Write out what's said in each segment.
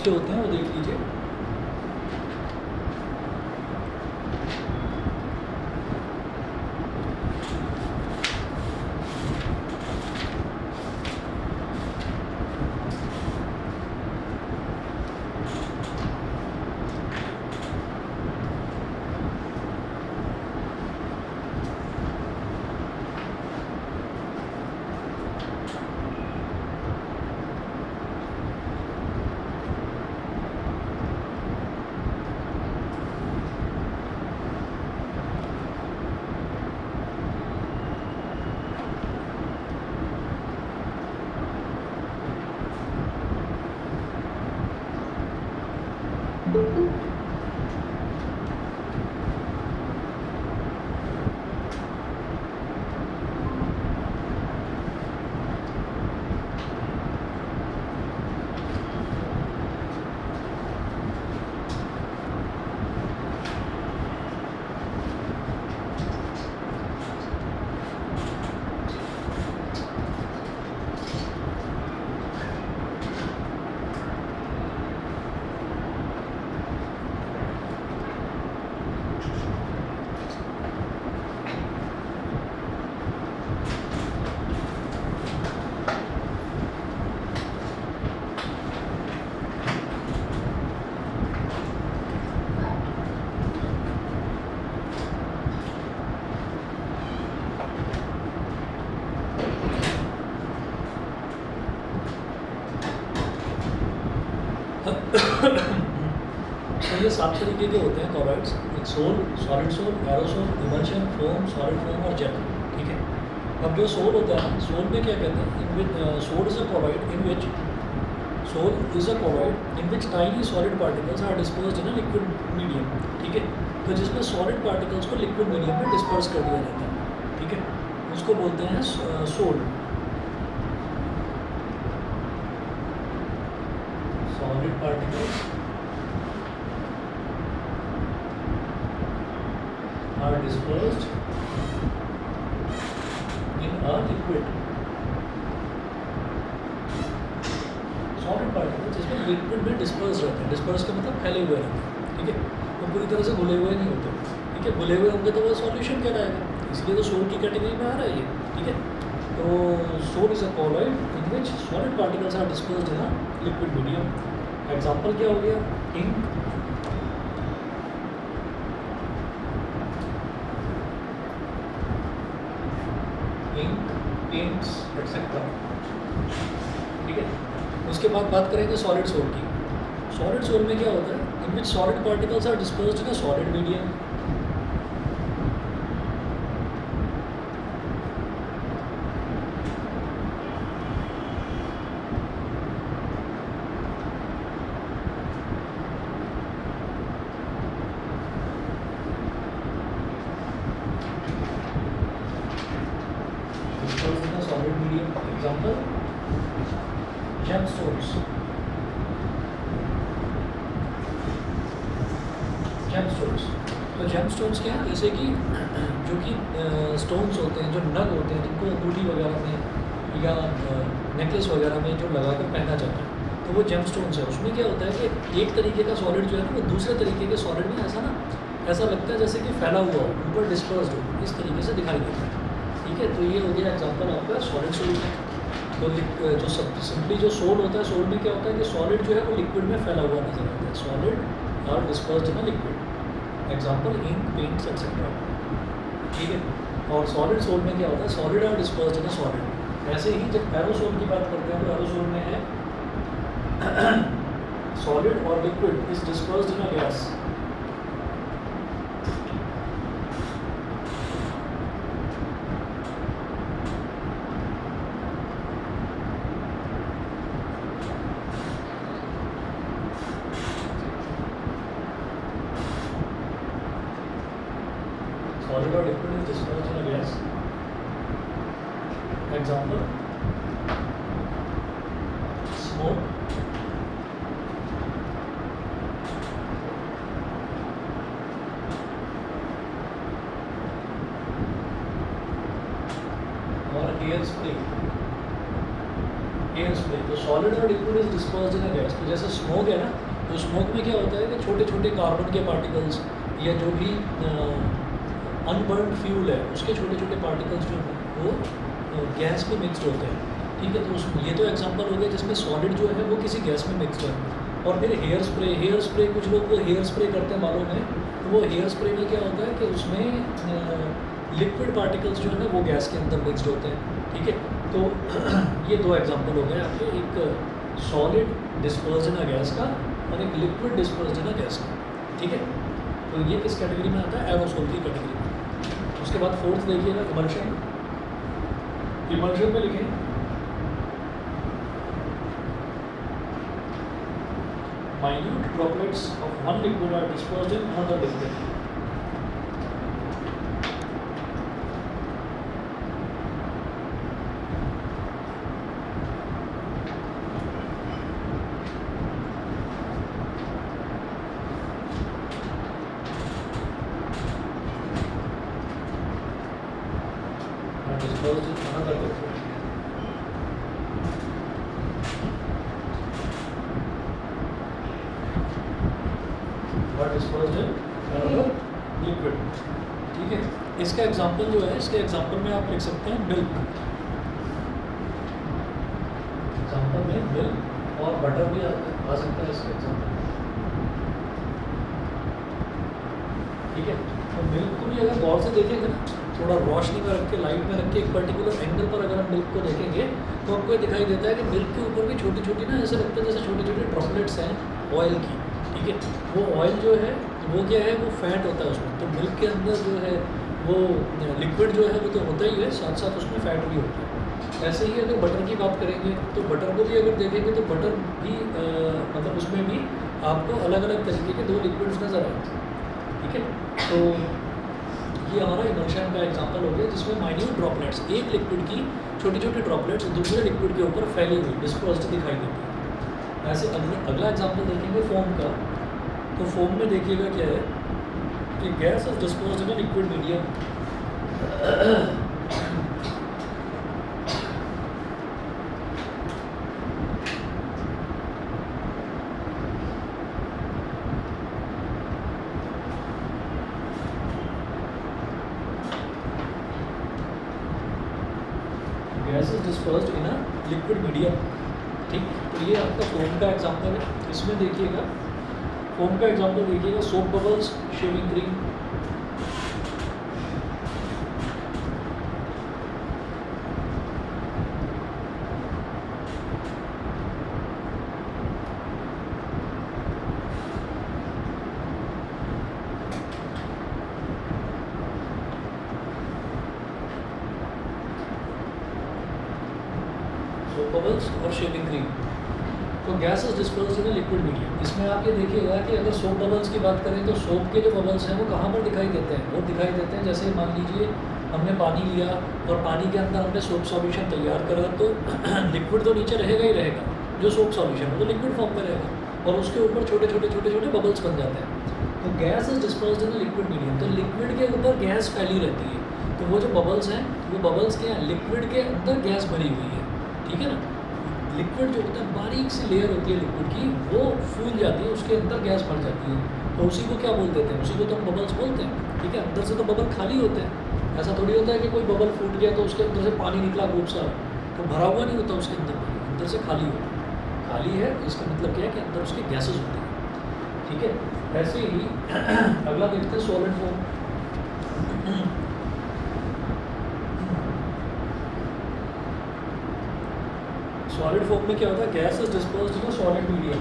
होते हैं वो देख लीजिए। तो ये 7 तरीके के होते हैं कॉलॉइड्स, एक sol, solid sol, aerosol, emulsion, foam, solid foam और जेल। ठीक है, अब जो सोल होता है, सोल में क्या कहते हैं, in which sol is a colloid in which tiny solid particles are dispersed in a liquid medium. ठीक है, तो जिसमें सॉलिड पार्टिकल्स को लिक्विड मीडियम में डिस्पर्स कर दिया जाता है, ठीक है, उसको बोलते हैं sol, solid particles are dispersed in a liquid, solid particles जिसमें लिक्विड में डिस्पर्स रहते हैं, डिस्पर्स का मतलब फैले हुए रहते हैं। ठीक है, वो पूरी तरह से घुले हुए नहीं होते। ठीक है, घुले हुए होंगे तो वो सॉल्यूशन कहलाएगा, इसलिए तो सोल की कैटेगरी में आ रहा है ये। ठीक है, तो sol is a colloid in which solid particles are dispersed in a liquid medium. Example क्या हो गया, इंक, पेंट्स एक्सेट्रा। ठीक है, उसके बाद बात करेंगे सॉलिड सोल की। सॉलिड सोल में क्या होता है, in which solid particles are dispersed in a solid medium. Solid medium, example gemstones. Gemstones, तो जेमस्टोन्स क्या है, जैसे कि जो कि स्टोन्स होते हैं, जो नग होते हैं, जिनको अंगूठी वगैरह में या नेकलेस वगैरह में जो लगा कर पहना जाता है, तो वो जेमस्टोन्स है। उसमें क्या होता है कि एक तरीके का सॉलिड जो है ना, वो दूसरे तरीके के सॉलिड में ऐसा लगता है जैसे कि फैला हुआ हो, ऊपर डिस्पर्स्ड हो, इस तरीके से दिखाई देता है। ठीक है, तो ये हो गया एग्जांपल आपका सॉलिड सोल में। तो जो सिंपली जो सोल होता है, सोल में क्या होता है कि सॉलिड जो है वो लिक्विड में फैला हुआ नजर आता है, solid are dispersed in a liquid. Example ink, paints etcetera. ठीक है, और सॉलिड सोल में क्या होता है, solid are dispersed in a solid. ऐसे ही जब एरोसोल की बात करते हैं तो एरोसोल में है सॉलिड और liquid is dispersed in a gas. Solid or liquid is dispersed in a gas. Example, smoke, और एयर स्प्रे। तो सॉलिड और liquid is dispersed in a gas. तो जैसे स्मोक है ना, तो स्मोक में क्या होता है कि छोटे छोटे कार्बन के पार्टिकल्स या जो भी अनबर्न फ्यूल है उसके छोटे छोटे पार्टिकल्स जो हैं वो गैस में मिक्सड होते हैं। ठीक है, तो ये तो एग्जांपल हो गया जिसमें सॉलिड जो है वो किसी गैस में मिक्सड है। और फिर हेयर स्प्रे कुछ लोग वो हेयर स्प्रे करते हैं बालों में, तो वो हेयर स्प्रे में क्या होता है कि उसमें लिक्विड पार्टिकल्स जो है ना वो गैस के अंदर मिक्सड होते हैं। ठीक है, तो ये दो एग्जांपल हो गए आपके, एक solid disperse in a gas का और एक liquid disperse in a gas का। ठीक है, तो ये किस कैटेगरी में आता है? एरोसोल की कैटेगरी में। उसके बाद फोर्थ देखिएगा इमल्शन। इमल्शन में लिखें minute droplets of one liquid are dispersed in another liquid. Are dispersed in another liquid. Dispersed in another liquid. ठीक है, इसका एग्जांपल जो है, इसके एग्जांपल में आप लिख सकते हैं मिल्क। एग्जांपल में मिल्क और बटर भी आ सकता है इसके एग्जांपल। ठीक है, तो मिल्क को भी अगर गौर से देखेंगे ना, थोड़ा रोशनी में रख के, लाइट में रख के, एक पर्टिकुलर एंगल पर अगर हम मिल्क को देखेंगे तो आपको ये दिखाई देता है कि मिल्क के ऊपर भी छोटी छोटी ना, ऐसे लगता है जैसे छोटे छोटे ड्रॉपलेट्स हैं ऑयल की। ठीक है, वो ऑयल जो है वो क्या है, वो फैट होता है उसमें। तो मिल्क के अंदर जो है वो लिक्विड जो है वो तो होता ही है, साथ साथ उसमें फैट भी होता है। ऐसे ही अगर बटर की बात करेंगे तो बटर को भी अगर देखेंगे तो बटर भी मतलब उसमें भी आपको अलग अलग तरीके के दो लिक्विड्स नज़र आते हैं। ठीक है, तो ये हमारा इमल्शन का एग्जांपल हो गया जिसमें माइन्यूट ड्रॉपलेट्स, एक लिक्विड की छोटी छोटी ड्रॉपलेट्स दूसरे लिक्विड के ऊपर फैली हुई डिस्पर्स्ड दिखाई देती है। ऐसे अगला एग्जांपल देखेंगे फोम का। तो फोम में देखिएगा क्या है कि gas is disposed in a liquid medium. Gas is dispersed in a liquid medium. ठीक, तो ये आपका फोम का एग्जांपल है। इसमें देखिएगा फोम का एग्जांपल देखिएगा, soap bubbles, shaving cream. Soap bubbles और शेविंग क्रीम। तो gas is dispersed in a liquid medium. इसमें आप ये देखिएगा कि अगर सोप बबल्स की बात करें तो सोप के जो बबल्स हैं वो कहाँ पर दिखाई देते हैं? वो दिखाई देते हैं जैसे मान लीजिए हमने पानी लिया और पानी के अंदर हमने सोप सॉल्यूशन तैयार करा, तो लिक्विड तो नीचे रहेगा ही रहेगा, जो सोप सॉल्यूशन है वो लिक्विड फॉर्म में रहेगा और उसके ऊपर छोटे छोटे बबल्स बन जाते हैं। तो gas is dispersed in a liquid medium. तो लिक्विड के ऊपर गैस फैली रहती है। तो वो जो बबल्स हैं वो बबल्स क्या हैं? लिक्विड के अंदर गैस भरी हुई है। ठीक है ना, लिक्विड जो होता है बारीक सी लेयर होती है लिक्विड की, वो फूल जाती है, उसके अंदर गैस भर जाती है। तो उसी को क्या बोल देते हैं? उसी को तो हम बबल्स बोलते हैं। ठीक है, अंदर से तो बबल खाली होते हैं। ऐसा थोड़ी होता है कि कोई बबल फूट गया तो उसके अंदर से पानी निकला खूब सारा, तो भरा हुआ नहीं होता उसके अंदर पानी, अंदर से खाली होता है। खाली है इसका मतलब क्या है कि अंदर उसके गैसेज होते हैं। ठीक है, ऐसे ही अगला देखते हैं सॉलिड फॉर्म। सॉलिड फॉर्म में क्या होता है? Gas is dispersed in a solid medium.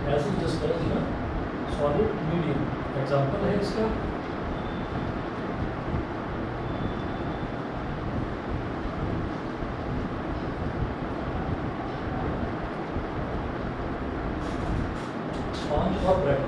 Gas is dispersed in a solid medium. Example है इसका स्पॉन्ज और ब्रेड।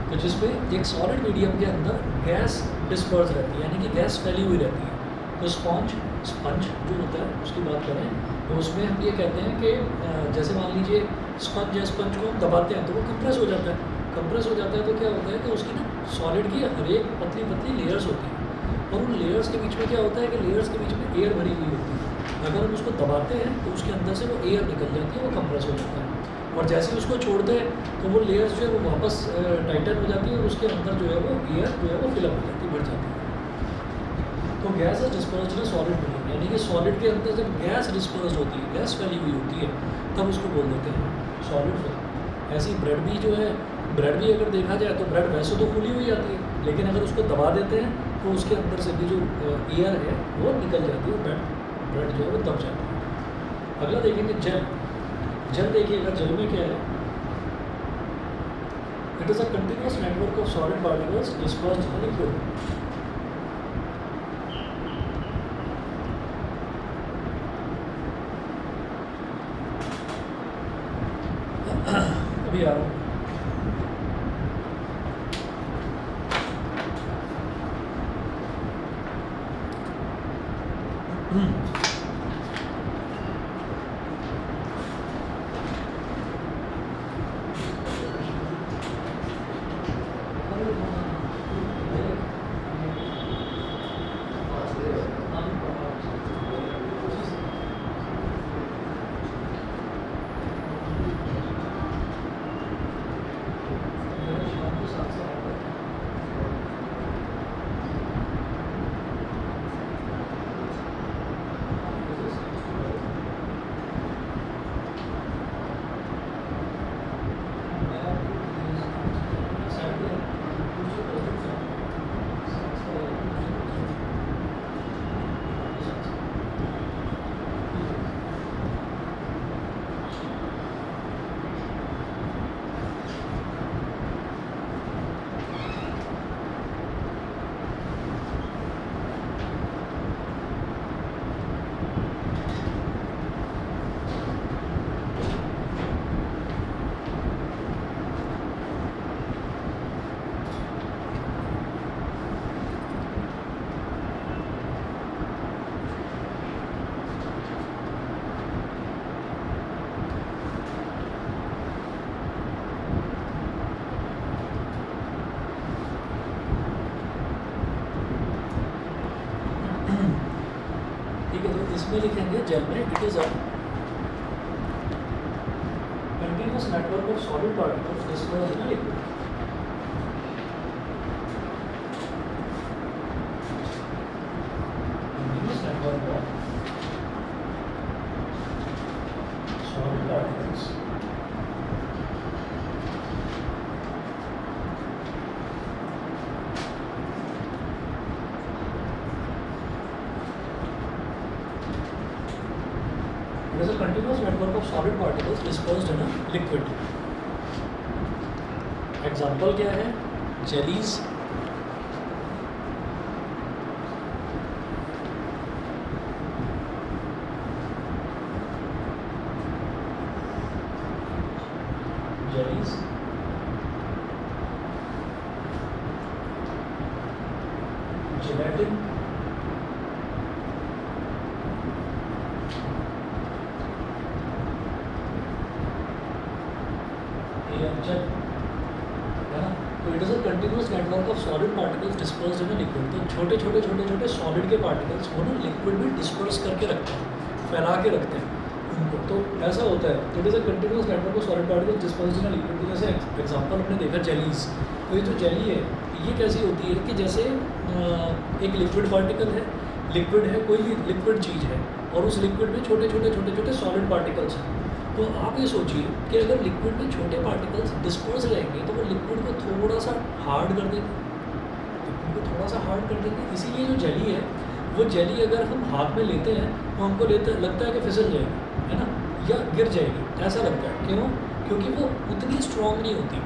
तो जिसमें एक सॉलिड मीडियम के अंदर गैस डिस्पर्स रहती है, यानी कि गैस फैली हुई रहती है। तो स्पंज जो होता है उसकी बात करें तो उसमें हम ये कहते हैं कि जैसे मान लीजिए स्पंज है, स्पंज को हम दबाते हैं तो वो कंप्रेस हो जाता है। कंप्रेस हो जाता है तो क्या होता है कि उसकी ना सॉलिड की हर एक पतली पतली लेयर्स होती हैं, और उन लेयर्स के बीच में क्या होता है कि लेयर्स के बीच में एयर भरी हुई होती है। अगर हम उसको दबाते हैं तो उसके अंदर से वो एयर निकल जाती है, वो कंप्रेस हो जाता है। और जैसे ही उसको छोड़ते हैं तो वो लेयर्स जो है वो वापस टाइटन हो जाती है, और उसके अंदर जो है वो एयर जो है वो फिलअप हो जाती है, बढ़ जाती है। तो gas is dispersed in solid medium, यानी कि सॉलिड के अंदर जब गैस डिस्पर्स होती है, गैस फैली हुई होती है, तब उसको बोल देते हैं सॉलिड फिल्म। ऐसी ब्रेड भी जो है, ब्रेड भी अगर देखा जाए तो ब्रेड वैसे तो फूली हुई आती है, लेकिन अगर उसको दबा देते हैं तो उसके अंदर से भी जो एयर है वो निकल जाती है, ब्रेड जो है वो दब जाती है। अगला देखेंगे जेल। जेल देखिएगा, जेल में क्या है, it is a continuous network of solid particles dispersed in liquid. अभी आ रहा हूँ। ठीक है, तो इसमें लिखेंगे जेल में it is a continuous network of solid particles dispersed in liquid. Continuous network of solid particles It is a continuous network of solid particles dispersed in a liquid. Example क्या है, जेलीज, जेलीज, जेलेटिन, जल, है ना। तो it is a continuous network of solid particles dispersed in a liquid. तो छोटे छोटे छोटे छोटे सॉलिड के पार्टिकल्स वो ना लिक्विड में डिस्पर्स करके रखते हैं, फैला के रखते हैं उनको। तो ऐसा होता है, it is a continuous network of solid particles dispersed in a liquid. तो जैसे एग्जांपल हमने देखा जेलीज, तो ये जो जेली है ये कैसी होती है कि जैसे एक लिक्विड पार्टिकल है, लिक्विड है, कोई भी लिक्विड चीज़ है, और उस लिक्विड में छोटे छोटे छोटे छोटे सॉलिड पार्टिकल्स हैं। तो आप ये सोचिए कि अगर लिक्विड में छोटे पार्टिकल्स डिस्पर्स रहेंगे तो वो लिक्विड को थोड़ा सा हार्ड कर देंगे, लिक्विड को थोड़ा सा हार्ड कर देंगे। इसीलिए जो जेली है, वो जेली अगर हम हाथ में लेते हैं तो हमको लगता है कि फिसल जाएगी, है ना, या गिर जाएगी, ऐसा लगता है। क्यों? क्योंकि वो उतनी स्ट्रॉन्ग नहीं होती।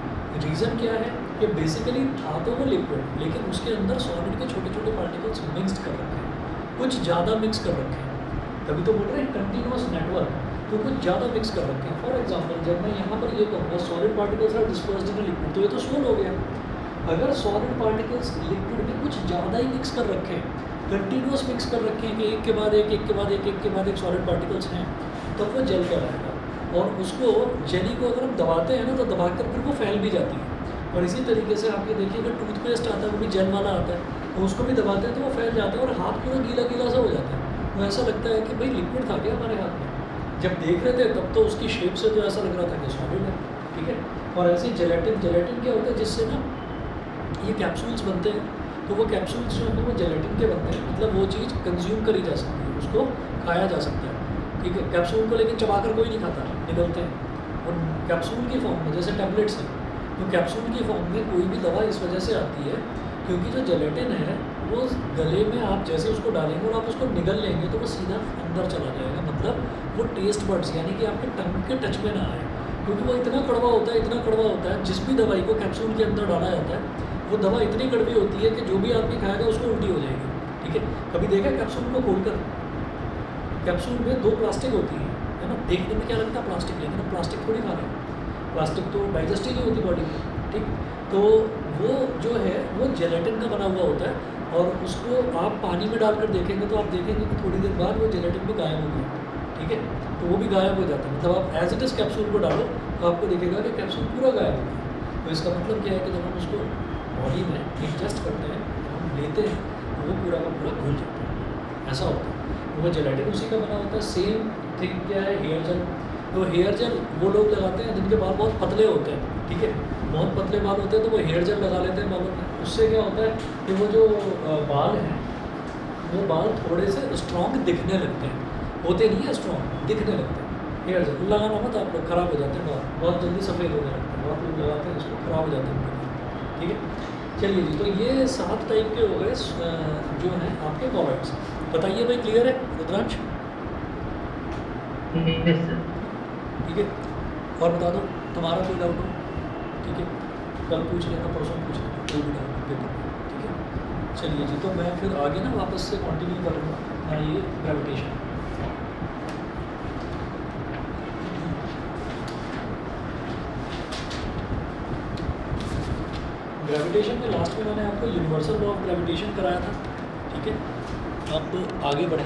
रीज़न क्या है कि बेसिकली था तो वो लिक्विड, लेकिन उसके अंदर सॉलिड के छोटे छोटे पार्टिकल्स मिक्सड कर रखे हैं, कुछ ज़्यादा मिक्स कर रखे हैं, तभी तो बोल रहे हैं कंटिन्यूअस नेटवर्क। तो कुछ ज़्यादा मिक्स कर रखे हैं। फॉर एग्जांपल जब मैं यहाँ पर ये कहूँगा solid particles are dispersed in liquid, तो ये तो सोल हो गया। अगर सॉलिड पार्टिकल्स लिक्विड में कुछ ज़्यादा ही मिक्स कर रखे हैं कंटिन्यूस मिक्स कर रखे हैं कि एक के बाद एक सॉलिड पार्टिकल्स हैं, तब वो जल कर आएगा। और उसको जेली को अगर हम दबाते हैं ना, तो दबाकर फिर वो फैल भी जाती है। और इसी तरीके से आप ये देखिए, अगर टूथपेस्ट आता है वो भी जेल वाला आता है, तो उसको भी दबाते हैं तो वो फैल जाता है और हाथ पूरा गीला गीला सा हो जाता है। तो ऐसा लगता है कि भाई लिक्विड था क्या हमारे हाथ में। जब देख रहे थे तब तो उसकी शेप से तो ऐसा लग रहा था कि सॉलिड है, ठीक है। और ऐसे जेलेटिन क्या होता है, जिससे ना ये कैप्सूल्स बनते हैं, तो वो कैप्सूल्स जो है वो जेलेटिन के बनते हैं, मतलब वो चीज़ कंज्यूम करी जा सकती है, उसको खाया जा सकता है, ठीक है। कैप्सूल को लेकिन चबाकर कोई नहीं खाता, निगलते हैं। और कैप्सूल की फॉर्म में जैसे टैबलेट्स हैं, तो कैप्सूल की फॉर्म में कोई भी दवा इस वजह से आती है क्योंकि जो जेलेटिन है वो गले में आप जैसे उसको डालेंगे और आप उसको निगल लेंगे तो वो सीधा अंदर चला जाएगा, मतलब वो टेस्ट बड्स यानी कि आपके टंग के टच में ना आए, क्योंकि वो इतना कड़वा होता है। जिस भी दवाई को कैप्सूल के अंदर डाला जाता है वो दवा इतनी कड़वी होती है कि जो भी आदमी खाएगा उसको उल्टी हो जाएगी, ठीक है। कभी देखा कैप्सूल को खोलकर, कैप्सूल में 2 प्लास्टिक होती है ना, देखने में क्या लगता है प्लास्टिक, लेकिन हम प्लास्टिक थोड़ी खा रहे हैं, प्लास्टिक तो डाइजेस्ट ही नहीं होती बॉडी में, ठीक। तो वो जो है वो जेलेटिन का बना हुआ होता है, और उसको आप पानी में डालकर देखेंगे तो आप देखेंगे कि थोड़ी देर बाद वो जेलेटिन भी गायब हो गया, ठीक है। तो वो भी गायब हो जाता है, मतलब आप एज इट इज़ कैप्सूल को डालो तो आपको दिखेगा कि कैप्सूल पूरा गायब हो गया। तो इसका मतलब क्या है कि जब हम उसको बॉडी में इंजेस्ट करते हैं, हम लेते हैं, तो वो पूरा का पूरा घुल जाता है, ऐसा होता है। तो वो जेलेटिन उसी का बना होता है। सेम थिंग क्या है, हेयर जेल। तो हेयर जेल वो लोग लगाते हैं जिनके बाल बहुत पतले होते हैं, ठीक है, बहुत पतले बाल होते हैं, तो वो हेयर जेल लगा लेते हैं बालों में। उससे क्या होता है कि वो जो बाल हैं वो बाल थोड़े से स्ट्रॉन्ग दिखने लगते हैं, होते नहीं है स्ट्रॉन्ग, दिखने लगते हैं। हेयर जेल लगाना मत आप लोग, ख़राब हो जाते हैं बाल, बहुत जल्दी सफ़ेद होने लगते हैं, बहुत लोग लगाते हैं इसको, ख़राब हो जाते हैं उनके, ठीक है। चलिए जी, तो ये 7 टाइप के हो गए जो हैं आपके कॉलर्स। बताइए भाई, क्लियर है रुद्रांश? Yes sir. ठीक है, और बता दो तुम्हारा कोई डाउट हो, ठीक है, कल पूछ लेना, परसों पूछ लेना, कोई भी डाउट दे दो, ठीक है। चलिए जी, तो मैं फिर आगे ना वापस से कंटिन्यू करूँगा ये ग्रेविटेशन। ग्रेविटेशन में लास्ट में मैंने आपको यूनिवर्सल लॉ ऑफ ग्रेविटेशन कराया था, ठीक है। अब आगे बढ़े।